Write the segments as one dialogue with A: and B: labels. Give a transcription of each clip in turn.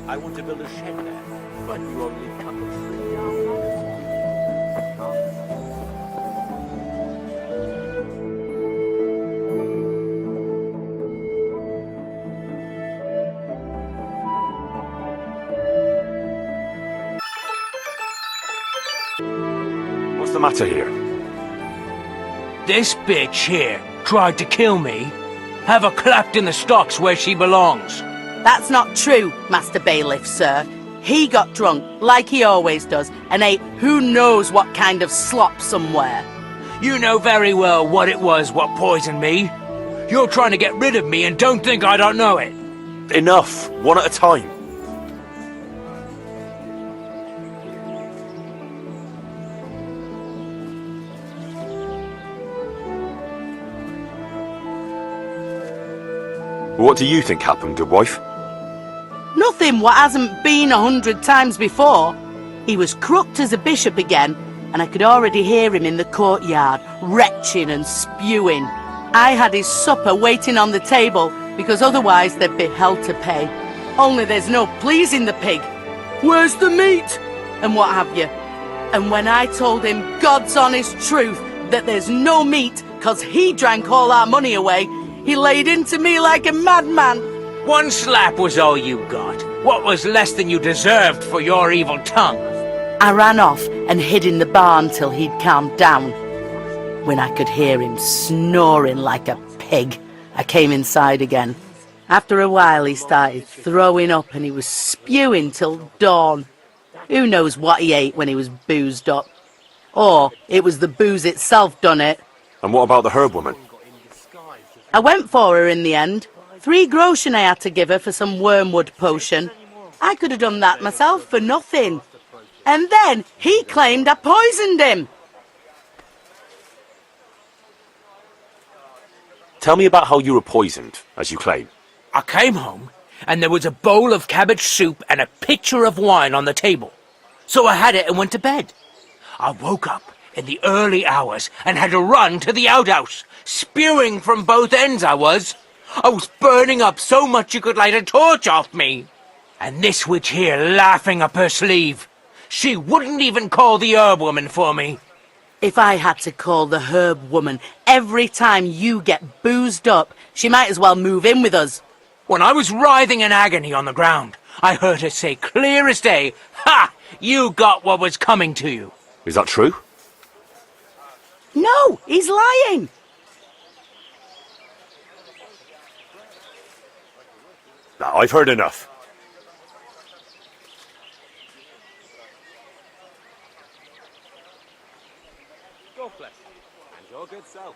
A: I want to build a shed there, but you only cut the tree down.
B: What's the matter here?
C: This bitch here tried to kill me. Have her clapped in the stocks where she belongs.
D: That's not true, Master Bailiff, sir. He got drunk, like he always does, and ate who knows what kind of slop somewhere.
C: You know very well what it was what poisoned me. You're trying to get rid of me and don't think I don't know it.
B: Enough! One at a time. What do you think happened, good wife?
D: Nothing what hasn't been 100 times before. He was crooked as a bishop again, and I could already hear him in the courtyard, retching and spewing. I had his supper waiting on the table, because otherwise there'd be hell to pay. Only there's no pleasing the pig. Where's the meat? And what have you. And when I told him God's honest truth, that there's no meat, 'cause he drank all our money away, he laid into me like a madman.
C: One slap was all you got. What was less than you deserved for your evil tongue?
D: I ran off and hid in the barn till he'd calmed down. When I could hear him snoring like a pig, I came inside again. After a while he started throwing up and he was spewing till dawn. Who knows what he ate when he was boozed up? Or it was the booze itself done it.
B: And what about the herb woman?
D: I went for her in the end. 3 groschen I had to give her for some wormwood potion. I could have done that myself for nothing. And then he claimed I poisoned him.
B: Tell me about how you were poisoned, as you claim.
C: I came home, and there was a bowl of cabbage soup and a pitcher of wine on the table. So I had it and went to bed. I woke up in the early hours and had to run to the outhouse. Spewing from both ends I was. I was burning up so much you could light a torch off me. And this witch here laughing up her sleeve. She wouldn't even call the herb woman for me.
D: If I had to call the herb woman every time you get boozed up, she might as well move in with us.
C: When I was writhing in agony on the ground, I heard her say clear as day, "Ha! You got what was coming to you."
B: Is that true?
D: No, he's lying.
B: Now, I've heard enough.
A: God bless you, and your good self.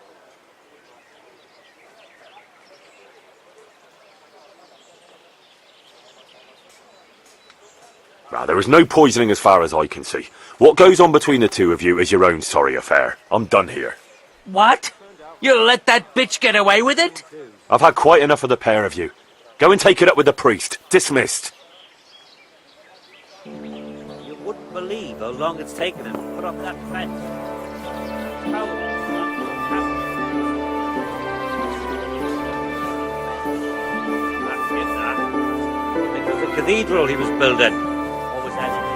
B: Now, there is no poisoning as far as I can see. What goes on between the two of you is your own sorry affair. I'm done here.
C: What? You'll let that bitch get away with it?
B: I've had quite enough of the pair of you. Go and take it up with the priest. Dismissed.
A: You wouldn't believe how long it's taken him to put up that fence. That's it, that. Because the cathedral he was building. What was that?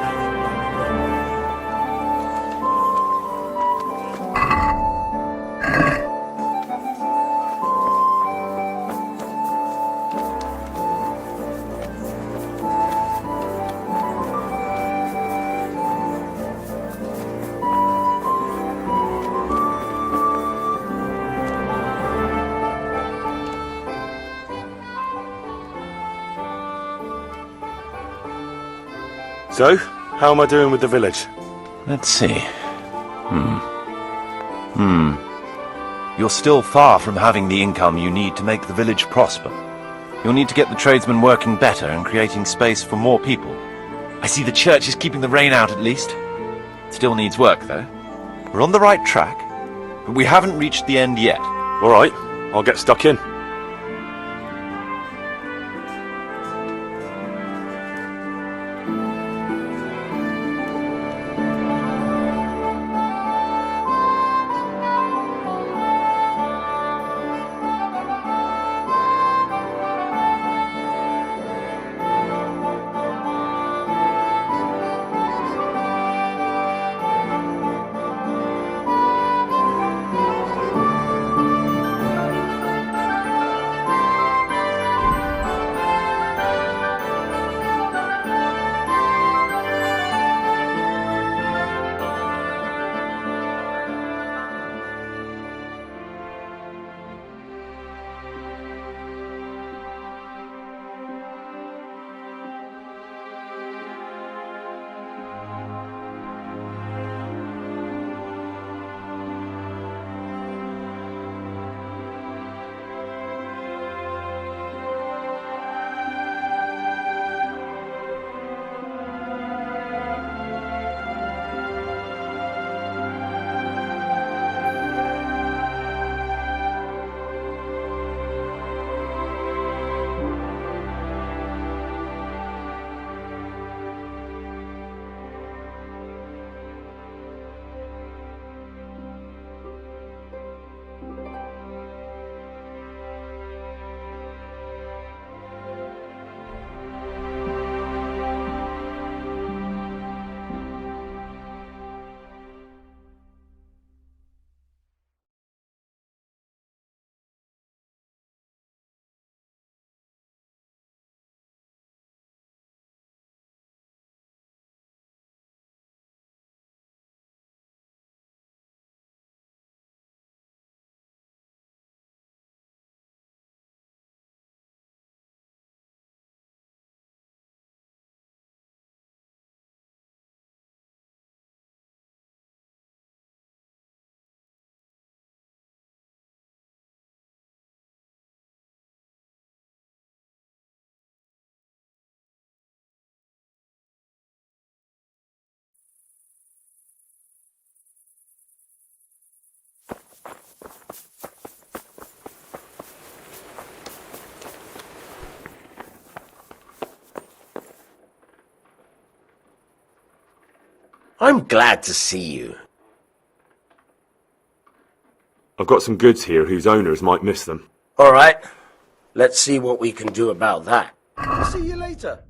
B: So, how am I doing with the village?
E: Let's see. You're still far from having the income you need to make the village prosper. You'll need to get the tradesmen working better and creating space for more people. I see the church is keeping the rain out at least. Still needs work, though. We're on the right track, but we haven't reached the end yet.
B: All right, I'll get stuck in.
F: I'm glad to see you.
B: I've got some goods here whose owners might miss them.
F: All right. Let's see what we can do about that.
G: See you later.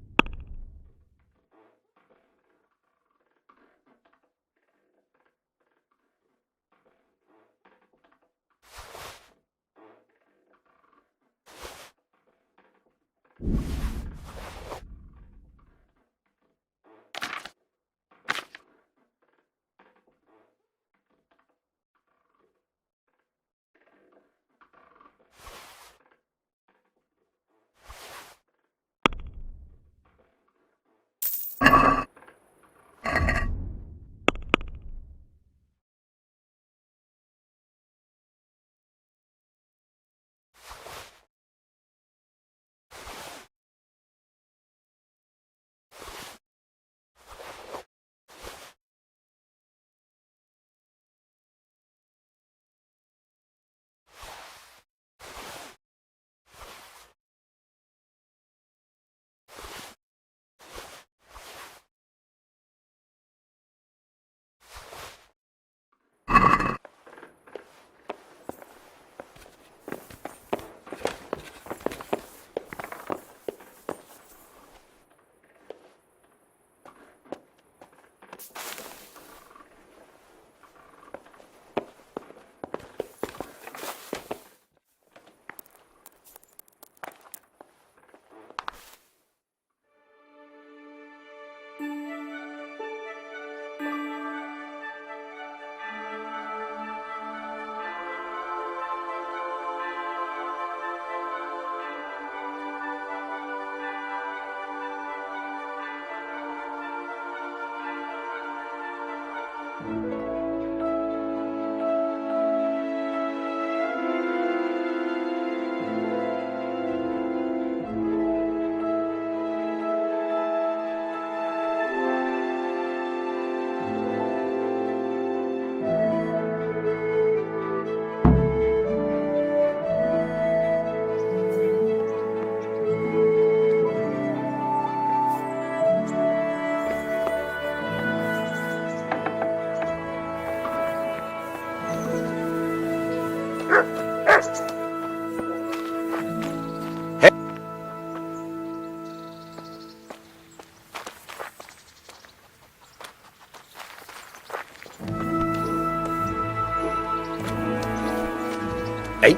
F: Hey.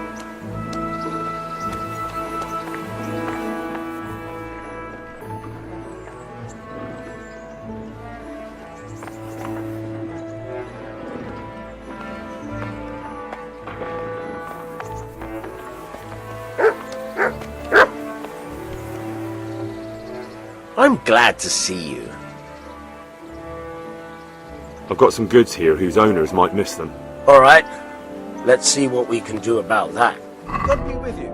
F: I'm glad to see you.
B: I've got some goods here whose owners might miss them.
F: All right. Let's see what we can do about that.
G: God be with you.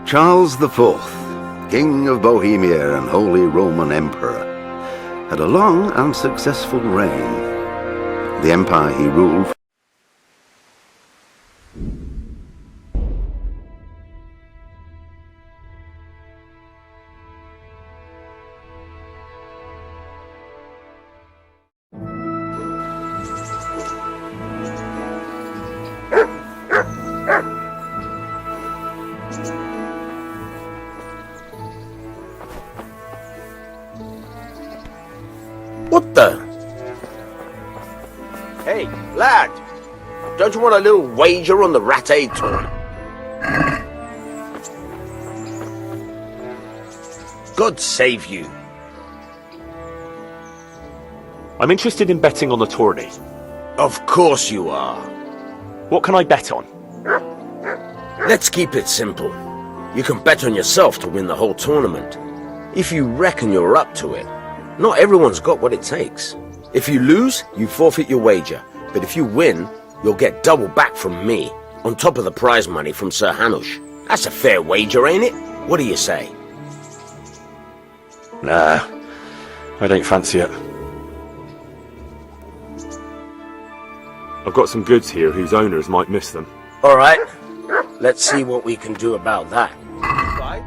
H: Charles IV, King of Bohemia and Holy Roman Emperor, had a long and successful reign. The empire he ruled
F: What the? Hey, lad! Don't you want a little wager on the Rat-Aid tour? God save you.
B: I'm interested in betting on the tourney.
F: Of course you are.
B: What can I bet on?
F: Let's keep it simple. You can bet on yourself to win the whole tournament. If you reckon you're up to it. Not everyone's got what it takes. If you lose, you forfeit your wager. But if you win, you'll get double back from me, on top of the prize money from Sir Hanush. That's a fair wager, ain't it? What do you say?
B: Nah, I don't fancy it. I've got some goods here whose owners might miss them.
F: All right. Let's see what we can do about that. Right?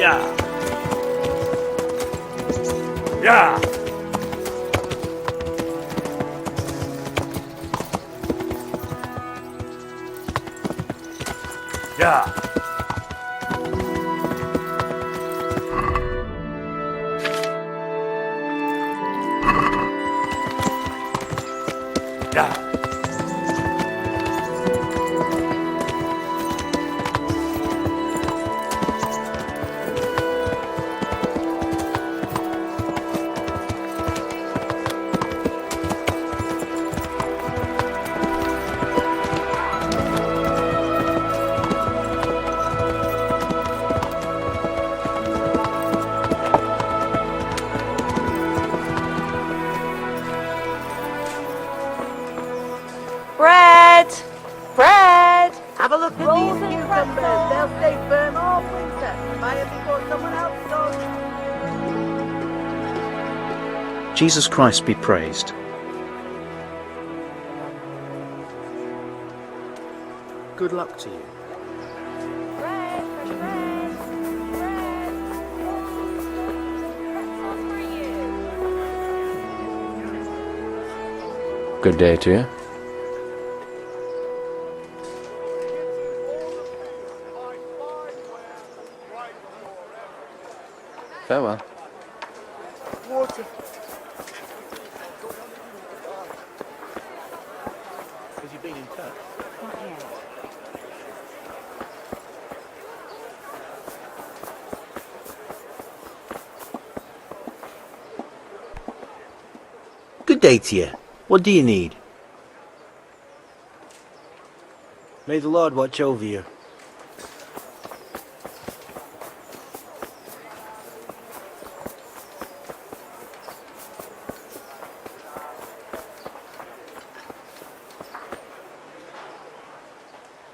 A: Yeah. Yeah. Yeah. Yeah.
I: Bread! Bread!
D: Have a look at these cucumbers. They'll stay firm all winter. Buy them before someone else does.
J: Jesus Christ be praised.
G: good luck to you.
I: Bread, fresh bread. Bread. Pretzels for you.
E: Good day to you. Farewell.
G: Water.
A: Has he been in touch?
I: Not yet.
J: Good day to you. What do you need? May the Lord watch over you.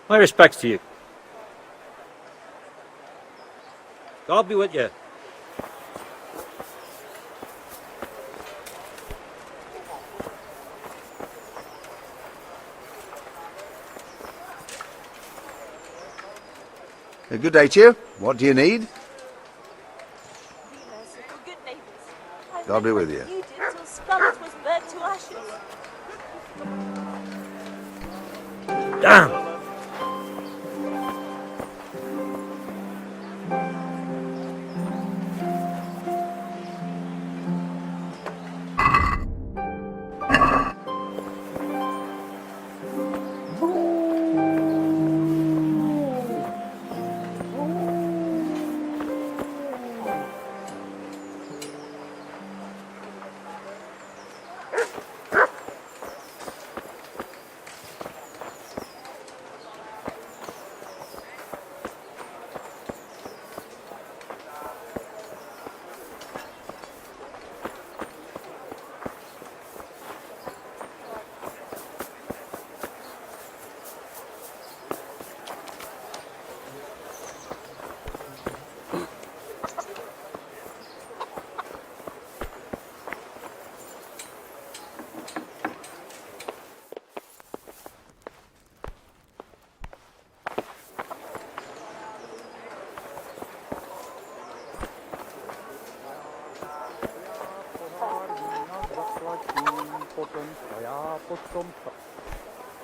A: My respects to you. God be with you.
H: Good day to you. What do you need?
I: Be merciful, good neighbours. I
H: God be
I: meant
H: with
I: what
H: you.
I: You did till Scarlet was burnt to ashes.
A: Damn!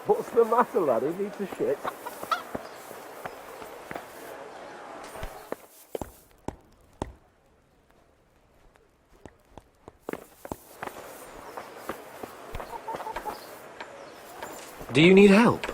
G: What's the matter, lad? Who needs a shit?
E: Do you need help?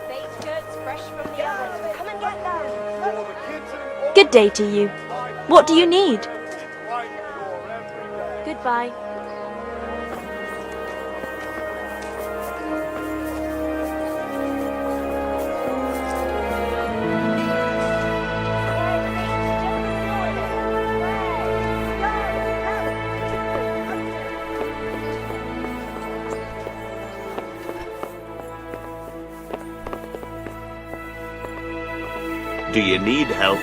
I: Baked goods fresh from the oven. Come and get them.
K: Good day to you. What do you need? Goodbye.
A: Do you need help?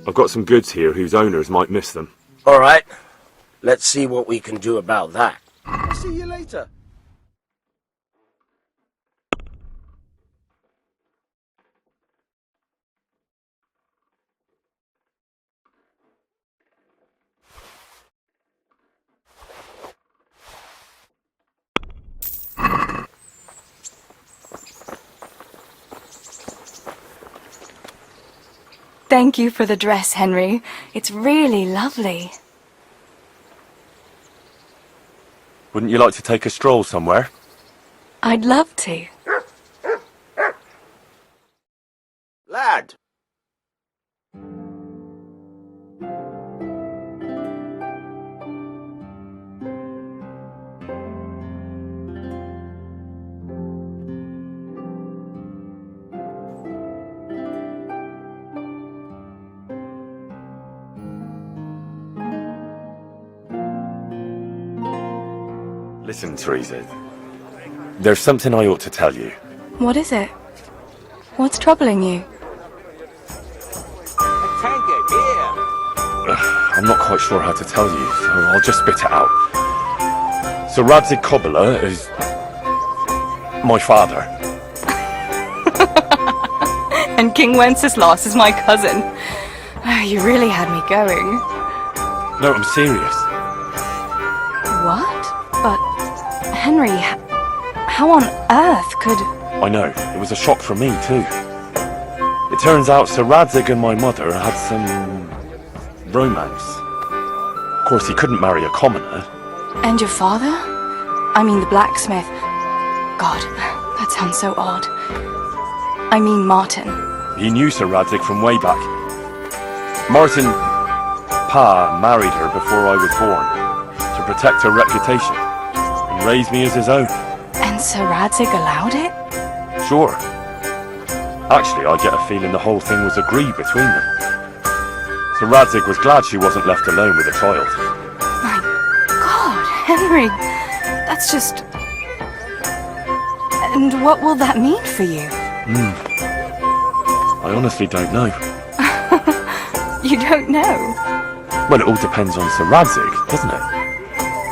B: I've got some goods here whose owners might miss them.
F: All right. Let's see what we can do about that.
G: See you later.
K: Thank you for the dress, Henry. It's really lovely.
B: Wouldn't you like to take a stroll somewhere?
K: I'd love to.
F: Lad!
B: Listen, Teresa. There's something I ought to tell you.
K: What is it? What's troubling you?
B: I'm not quite sure how to tell you, so I'll just spit it out. So Radzig Kobyla is... my father.
K: And King Wenceslas is my cousin. Oh, you really had me going.
B: No, I'm serious.
K: What? But, Henry, how on earth could...
B: I know, it was a shock for me too. It turns out Sir Radzig and my mother had some... romance. Of course, he couldn't marry a commoner.
K: And your father? I mean the blacksmith. God, that sounds so odd. I mean Martin.
B: He knew Sir Radzig from way back. Martin... Pa married her before I was born, to protect her reputation, and raise me as his own.
K: And Sir Radzig allowed it?
B: Sure. Actually, I get a feeling the whole thing was agreed between them. Sir Radzig was glad she wasn't left alone with a child.
K: My God, Henry, that's just... And what will that mean for you?
B: I honestly don't know.
K: You don't know?
B: Well, it all depends on Sir Radzig, doesn't it?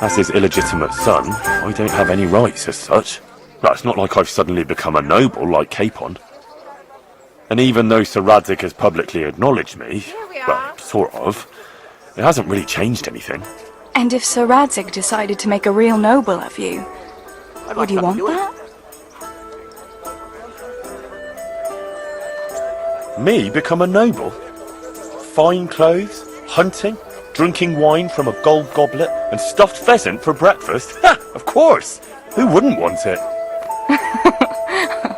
B: As his illegitimate son, I don't have any rights as such. But it's not like I've suddenly become a noble like Capon. And even though Sir Radzig has publicly acknowledged me, well, sort of, it hasn't really changed anything.
K: And if Sir Radzig decided to make a real noble of you, would you want that?
B: Me become a noble? Fine clothes, hunting, drinking wine from a gold goblet, and stuffed pheasant for breakfast? Ha! Of course! Who wouldn't want it?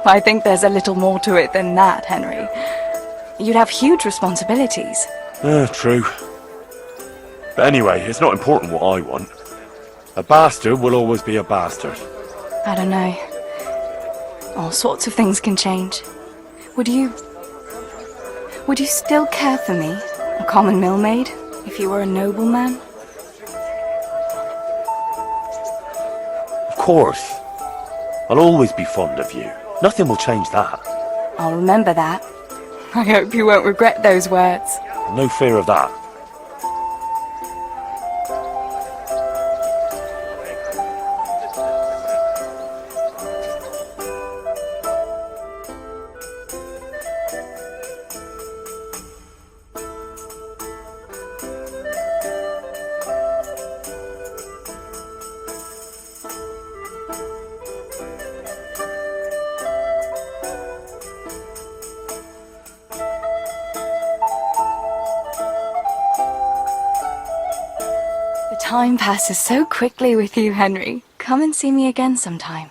K: I think there's a little more to it than that, Henry. You'd have huge responsibilities.
B: True. But anyway, it's not important what I want. A bastard will always be a bastard.
K: I don't know. All sorts of things can change. Would you still care for me, a common millmaid, if you were a nobleman?
B: Of course. I'll always be fond of you. Nothing will change that.
K: I'll remember that. I hope you won't regret those words.
B: No fear of that.
K: Time passes so quickly with you, Henry. Come and see me again sometime.